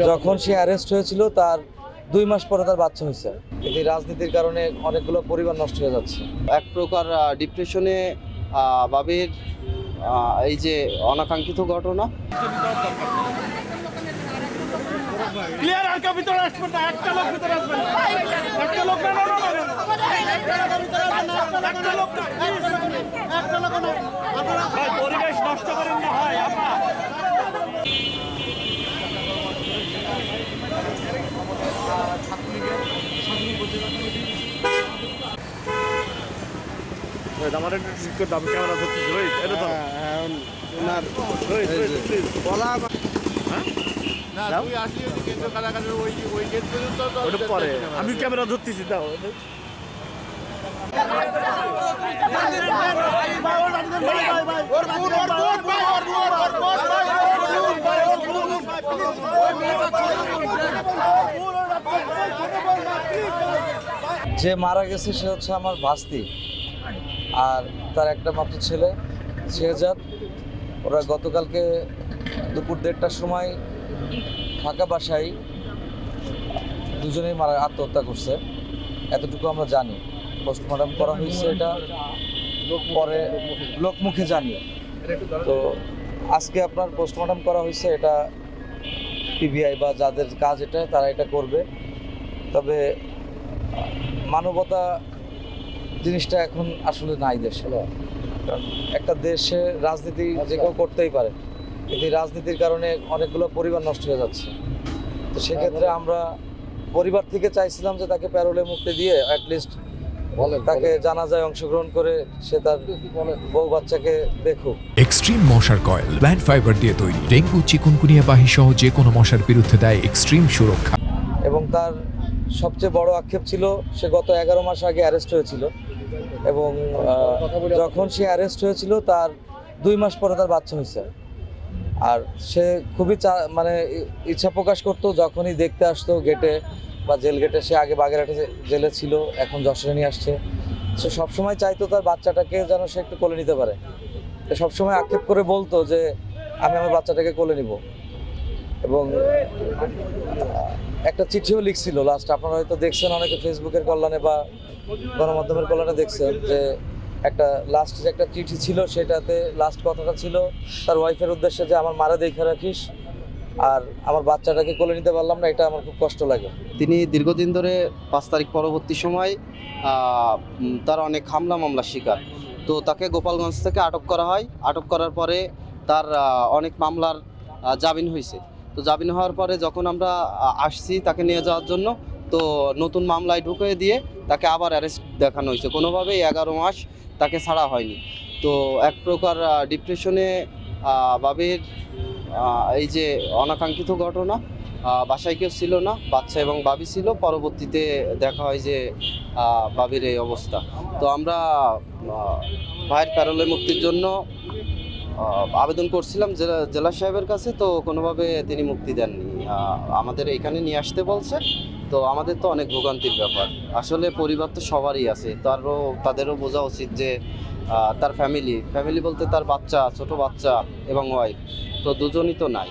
যখন সে অ্যারেস্ট হয়েছিল তার 2 মাস পরে তার বাচ্চা হয়েছে। এই রাজনীতির কারণে অনেকগুলো পরিবার নষ্ট হয়ে যাচ্ছে। এক প্রকার ডিপ্রেশনে বাবির এই যে অনাকাঙ্ক্ষিত ঘটনা। ক্লিয়ার, আর কেউ ভিতরে আসবেন না, একটা লোক ভিতরে আসবেন না, একটা লোক না, ভাই পরিবেশ নষ্ট করেন না ভাই আপনারা। আমার একটু ঠিক করে দাম ক্যামেরা ধরতেছি ভাই, এটা ধরো ওনার বলা না, তুই আসলি ওই কেন্দ্র কারাগারের ওই গেট পর্যন্ত ওটা পরে আমি ক্যামেরা ধরতেছি। দাও যে মারা গেছে সে হচ্ছে আমার ভাস্তি, আর তার একটা মাত্র ছেলে শেহজাদ। ওরা গতকালকে দুপুর 1:30টার সময় ফাঁকা বাসায় দুজনেই আত্মহত্যা করছে, এতটুকু আমরা জানি। পোস্টমর্টম করা হয়েছে, এটা পরে লোকমুখে জানি। তো আজকে আপনার পোস্টমর্টম করা হয়েছে, এটা পিবিআই বা যাদের কাজ এটা তারা এটা করবে। তবে মানবতা জিনিসটা এখন আসলে নাই দেশে। কারণ একটা দেশে রাজনীতি যে কেউ করতেই পারে, কিন্তু রাজনীতির কারণে অনেকগুলো পরিবার নষ্ট হয়ে যাচ্ছে। তো সেক্ষেত্রে আমরা পরিবার থেকে চাইছিলাম যে তাকে প্যারোলে মুক্তি দিয়ে অ্যাটলিস্ট তাকে জানাজায় অংশগ্রহণ করে সে তার বউ বাচ্চাকে দেখুক। এক্সট্রিম মশার কয়েল প্ল্যান্ট ফাইবার দিয়ে তৈরি, ডেঙ্গু চিকুনগুনিয়া বাহি সহ যে কোনো মশার বিরুদ্ধে দেয় এক্সট্রিম সুরক্ষা। এবং তার সবচেয়ে বড় আক্ষেপ ছিল সে গত 11 মাস আগে অ্যারেস্ট হয়েছিল, এবং যখন সে অ্যারেস্ট হয়েছিল তার 2 মাস পরে তার বাচ্চা হয়েছে। আর সে খুবই মানে ইচ্ছা প্রকাশ করতো, যখনই দেখতে আসতো গেটে বা জেল গেটে, সে আগে বাগেরহাটে জেলে ছিল, এখন যশোরে নিয়ে আসছে। সে সবসময় চাইতো তার বাচ্চাটাকে যেন সে একটু কোলে নিতে পারে। সবসময় আক্ষেপ করে বলতো যে আমি আমার বাচ্চাটাকে কোলে নিব। এবং একটা চিঠিও লিখছিল লাস্ট, আপনারা হয়তো দেখছেন অনেকে ফেসবুকের কল্যাণে বা গণমাধ্যমের কল্যাণে দেখছেন, যে একটা লাস্ট যে একটা চিঠি ছিল, সেটাতে লাস্ট কথাটা ছিল তার ওয়াইফের উদ্দেশ্যে যে আমার মারা দেখে রাখিস, আর আমার বাচ্চাটাকে কোলে নিতে পারলাম না, এটা আমার খুব কষ্ট লাগে। তিনি দীর্ঘদিন ধরে 5 তারিখ পরবর্তী সময় তার অনেক হামলা মামলার শিকার। তো তাকে গোপালগঞ্জ থেকে আটক করা হয়। আটক করার পরে তার অনেক মামলার জামিন হয়েছে। তো জামিন হওয়ার পরে যখন আমরা আসছি তাকে নিয়ে যাওয়ার জন্য, তো নতুন মামলায় ঢুকিয়ে দিয়ে তাকে আবার অ্যারেস্ট দেখানো হয়েছে। কোনোভাবেই 11 মাস তাকে ছাড়া হয়নি। তো এক প্রকার ডিপ্রেশনে বাবির এই যে অনাকাঙ্ক্ষিত ঘটনা, বাসায় কেউ ছিল না, বাচ্চা এবং বাবি ছিল। পরবর্তীতে দেখা হয় যে বাবির এই অবস্থা। তো আমরা ভাইয়ের প্যারোলে মুক্তির জন্য আবেদন করছিলাম জেলা সাহেবের কাছে, তো কোনোভাবে তিনি মুক্তি দেননি। আমাদের এখানে নিয়ে আসতে বলছে। তো আমাদের তো অনেক ভোগান্তির ব্যাপার। আসলে পরিবার তো সবারই আছে, তাদেরও বোঝা উচিত যে তার ফ্যামিলি বলতে তার বাচ্চা, ছোট বাচ্চা এবং ওয়াইফ, তো দুজনই তো নাই।